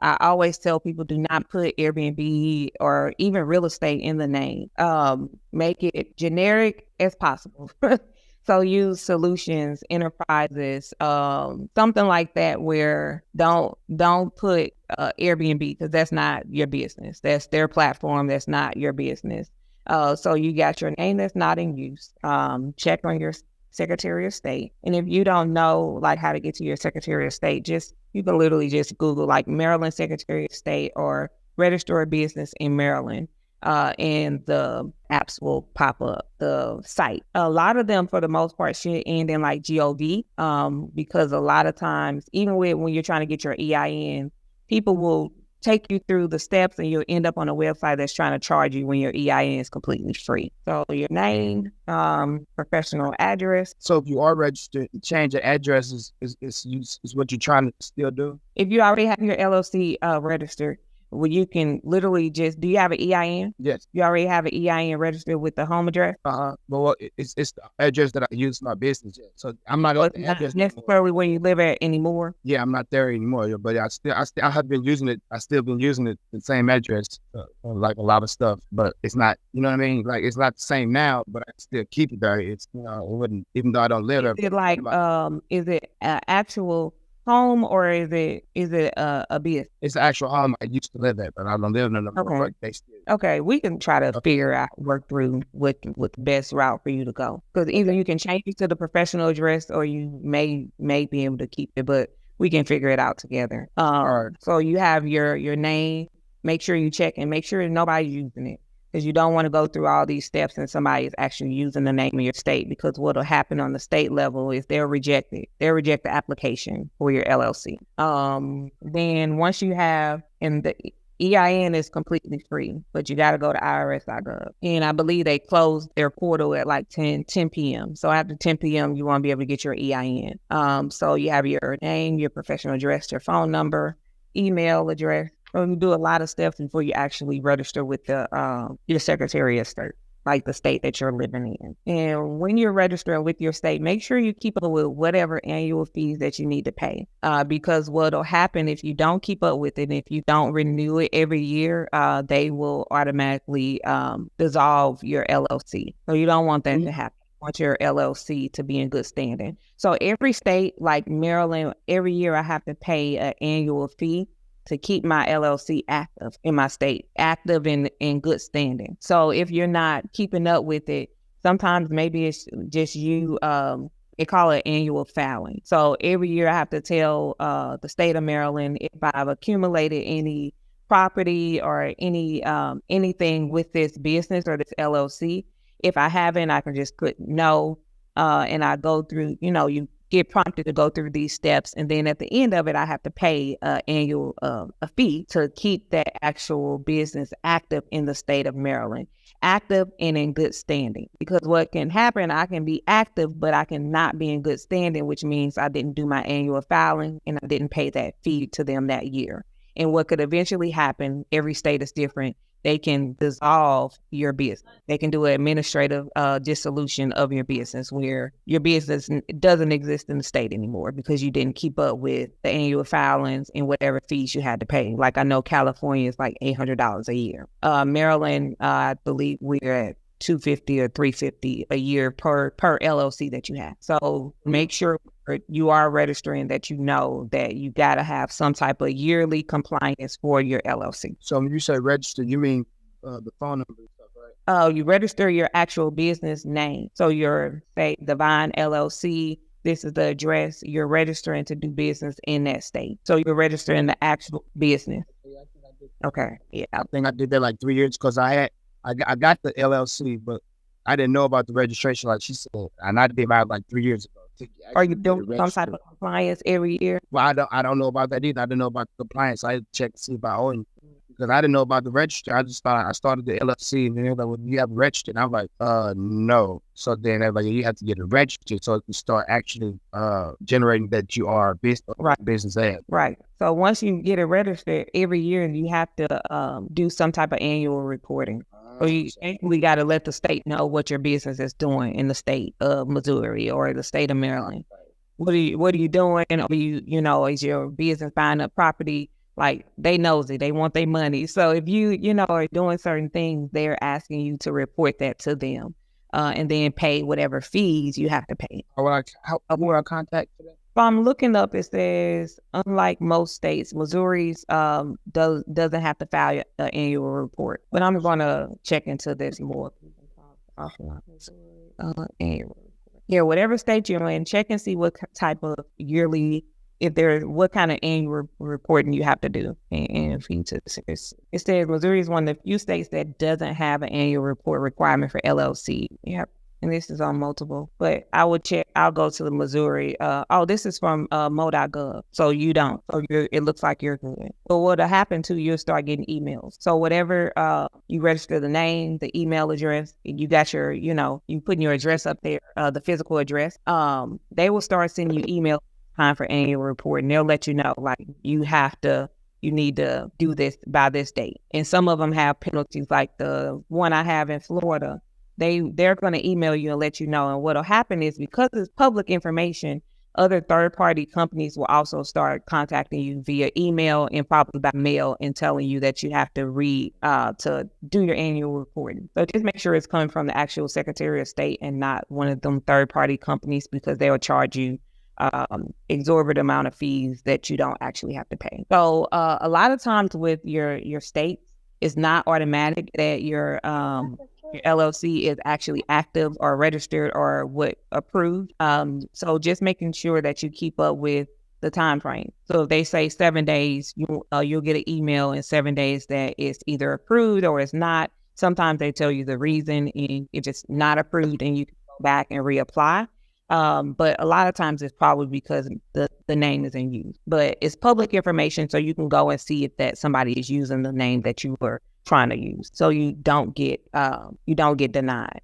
I always tell people, do not put Airbnb or even real estate in the name. Make it generic as possible. So use solutions, enterprises, something like that, where don't put Airbnb, because that's not your business. That's their platform. That's not your business. So you got your name that's not in use. Check on your Secretary of State. And if you don't know like how to get to your Secretary of State, you can literally just Google like Maryland Secretary of State or register a business in Maryland. And the apps will pop up, the site. A lot of them, for the most part, should end in like GOV, because a lot of times, even when you're trying to get your EIN, people will take you through the steps and you'll end up on a website that's trying to charge you when your EIN is completely free. So your name, professional address. So if you are registered, change your address is what you're trying to still do? If you already have your LLC registered, well, you can literally do you have an EIN? Yes. You already have an EIN registered with the home address? Well, it's the address that I use for my business. Yeah. So I'm not on the address necessarily where you live at anymore. Yeah, I'm not there anymore. But I have been using it. I still been using it, the same address, like a lot of stuff. But it's not, you know what I mean? Like, it's not the same now, but I still keep it there. It's, it wouldn't, even though I don't live there. Is it like, is it actual home, or is it a business? It's the actual home I used to live at, but I don't live in the okay. Okay, we can try to work through what the best route for you to go. Because either you can change it to the professional address, or you may be able to keep it, but we can figure it out together. So you have your name. Make sure you check and make sure nobody's using it, because you don't want to go through all these steps and somebody is actually using the name of your state, because what will happen on the state level is they'll reject it. They'll reject the application for your LLC. Then once you have, and the EIN is completely free, but you got to go to irs.gov. And I believe they close their portal at like 10 p.m. So after 10 p.m., you want to be able to get your EIN. So you have your name, your professional address, your phone number, email address. So you do a lot of steps before you actually register with the your Secretary of State, like the state that you're living in. And when you're registering with your state, make sure you keep up with whatever annual fees that you need to pay. Because what'll happen if you don't keep up with it, if you don't renew it every year, they will automatically dissolve your LLC. So you don't want that to happen. You want your LLC to be in good standing. So every state, like Maryland, every year I have to pay an annual fee to keep my LLC active in my state, active and in good standing. So if you're not keeping up with it, sometimes maybe it's just you, they call it annual filing. So every year I have to tell the state of Maryland if I've accumulated any property or anything with this business or this LLC. If I haven't, I can just click no, and I go through, you get prompted to go through these steps. And then at the end of it, I have to pay annual a fee to keep that actual business active in the state of Maryland, active and in good standing. Because what can happen, I can be active, but I cannot be in good standing, which means I didn't do my annual filing and I didn't pay that fee to them that year. And what could eventually happen, every state is different, they can dissolve your business. They can do an administrative dissolution of your business, where your business doesn't exist in the state anymore because you didn't keep up with the annual filings and whatever fees you had to pay. Like I know California is like $800 a year. Maryland, I believe we're at $250 or $350 a year per LLC that you have. So make sure you are registering, that you know that you got to have some type of yearly compliance for your LLC. So when you say register, you mean the phone number and stuff, right? You register your actual business name. So your, say, Divine LLC, this is the address. You're registering to do business in that state. So you're registering the actual business. Okay. Yeah. I think I did that like 3 years, because I got the LLC, but I didn't know about the registration, like she said, and I did about like 3 years ago. Are you doing some type of compliance every year? Well, I don't know about that either. I didn't know about the compliance. I had to check to see if I owe anything, because I didn't know about the register. I just thought I started the LLC, and then they're like, well, you have registered. And I'm like, no. So then they're like, you have to get it registered so it can start actually generating that you are business ad. Right. So once you get it registered, every year you have to do some type of annual reporting. So we got to let the state know what your business is doing in the state of Missouri or the state of Maryland. What are you doing? Are you, is your business buying up property like they nosy, they want their money. So if you know, are doing certain things, they're asking you to report that to them, and then pay whatever fees you have to pay. Who would I contact for that? So I'm looking up, it says, unlike most states, Missouri's doesn't have to file an annual report. But I'm going to check into this more. Annual report. Yeah, whatever state you're in, check and see what type of yearly, what kind of annual reporting you have to do. And it says Missouri is one of the few states that doesn't have an annual report requirement for LLC. Yep. And this is on multiple, but I would check. I'll go to the Missouri. This is from mo.gov. So you don't. So it looks like you're good. But what'll happen too, you'll start getting emails. So whatever you register the name, the email address, you got your, you putting your address up there, the physical address. They will start sending you email time for annual report, and they'll let you know, like, you need to do this by this date. And some of them have penalties, like the one I have in Florida. They're going to email you and let you know. And what'll happen is, because it's public information, other third-party companies will also start contacting you via email and probably by mail and telling you that you have to to do your annual reporting. So just make sure it's coming from the actual Secretary of State and not one of them third-party companies, because they'll charge you exorbitant amount of fees that you don't actually have to pay. So a lot of times with your state, it's not automatic that your LLC is actually active or registered or approved. So just making sure that you keep up with the time frame. So if they say 7 days, you'll get an email in 7 days that it's either approved or it's not. Sometimes they tell you the reason, and if it's not approved, and you can go back and reapply. But a lot of times it's probably because the name is in use. But it's public information, so you can go and see if that somebody is using the name that you were trying to use, so you don't get denied.